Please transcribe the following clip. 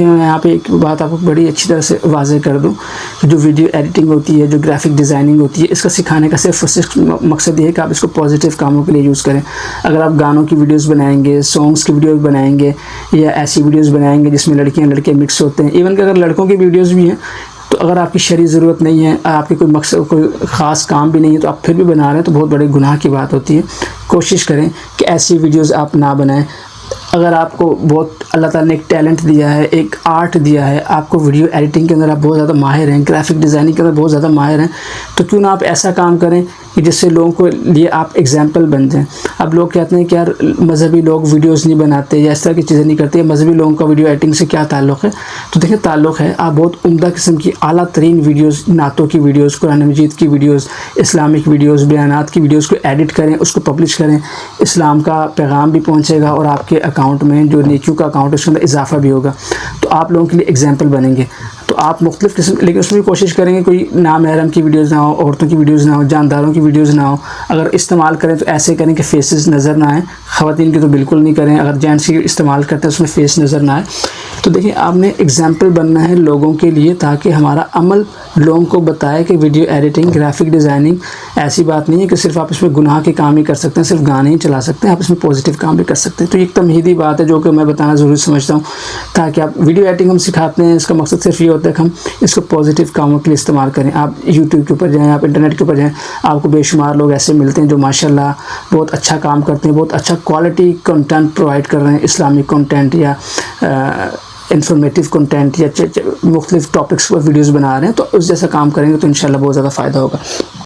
میں یہاں پہ ایک بات آپ کو بڑی اچھی طرح سے واضح کر دوں کہ جو ویڈیو ایڈیٹنگ ہوتی ہے، جو گرافک ڈیزائننگ ہوتی ہے، اس کا سکھانے کا صرف اور صرف مقصد یہ ہے کہ آپ اس کو پازیٹیو کاموں کے لیے یوز کریں. اگر آپ گانوں کی ویڈیوز بنائیں گے، سانگس کی ویڈیوز بنائیں گے، یا ایسی ویڈیوز بنائیں گے جس میں لڑکیاں لڑکے مکس ہوتے ہیں، ایون کہ اگر لڑکوں کی ویڈیوز بھی ہیں، تو اگر آپ کی شرعی ضرورت نہیں ہے، آپ کے کوئی مقصد کوئی خاص کام بھی نہیں ہے، تو آپ پھر بھی بنا رہے ہیں، تو بہت بڑے گناہ کی بات ہوتی ہے. کوشش کریں کہ ایسی ویڈیوز آپ نہ بنائیں. اگر آپ کو بہت اللہ تعالیٰ نے ایک ٹیلنٹ دیا ہے، ایک آرٹ دیا ہے، آپ کو ویڈیو ایڈیٹنگ کے اندر آپ بہت زیادہ ماہر ہیں، گرافک ڈیزائننگ کے اندر بہت زیادہ ماہر ہیں، تو کیوں نہ آپ ایسا کام کریں کہ جس سے لوگوں کو لیے آپ ایگزامپل بن جائیں. اب لوگ کہتے ہیں کہ یار مذہبی لوگ ویڈیوز نہیں بناتے یا اس طرح کی چیزیں نہیں کرتے، مذہبی لوگوں کا ویڈیو ایڈیٹنگ سے کیا تعلق ہے؟ تو دیکھیں تعلق ہے. آپ بہت عمدہ قسم کی اعلیٰ ترین ویڈیوز، نعتوں کی ویڈیوز، قرآن مجید کی ویڈیوز، اسلامک ویڈیوز، بیانات کی ویڈیوز کو ایڈٹ کریں، اس کو پبلش کریں. اسلام کا پیغام بھی پہنچے گا اور آپ کے اکاؤنٹ میں جو نیکیوں کا اکاؤنٹ ہے اس کے اندر اضافہ بھی ہوگا، تو آپ لوگوں کے لیے ایگزامپل بنیں گے. تو آپ مختلف قسم، لیکن اس میں بھی کوشش کریں گے کوئی نامحرم کی ویڈیوز نہ ہو، عورتوں کی ویڈیوز نہ ہو، جانداروں کی ویڈیوز نہ ہو. اگر استعمال کریں تو ایسے کریں کہ فیسز نظر نہ آئیں. خواتین کی تو بالکل نہیں کریں. اگر جینٹس کی استعمال کرتے ہیں اس میں فیس نظر نہ آئے. تو دیکھیں آپ نے ایگزامپل بننا ہے لوگوں کے لیے، تاکہ ہمارا عمل لوگوں کو بتائے کہ ویڈیو ایڈیٹنگ، گرافک ڈیزائننگ ایسی بات نہیں ہے کہ صرف آپ اس میں گناہ کے کام ہی کر سکتے ہیں، صرف گانے ہی چلا سکتے ہیں، آپ اس میں پازیٹیو کام بھی کر سکتے ہیں. تو یہ ایک تمہیدی بات ہے جو کہ میں بتانا ضروری سمجھتا ہوں، تاکہ آپ ویڈیو ایڈیٹنگ ہم سکھاتے ہیں، اس کا مقصد صرف یہ ہوتا ہے کہ ہم اس کو پازیٹیو کاموں کے لیے استعمال کریں. آپ یوٹیوب کے اوپر جائیں، آپ انٹرنیٹ کے اوپر جائیں، آپ کو بے شمار لوگ ایسے ملتے ہیں جو ماشاءاللہ بہت اچھا کام کرتے ہیں، بہت اچھا کوالٹی کنٹینٹ پرووائڈ کر رہے ہیں، اسلامک کنٹینٹ یا انفارمیٹیو کنٹینٹ یا مختلف ٹاپکس پر ویڈیوز بنا رہے ہیں. تو اس جیسا کام کریں گے تو انشاءاللہ بہت زیادہ فائدہ ہوگا.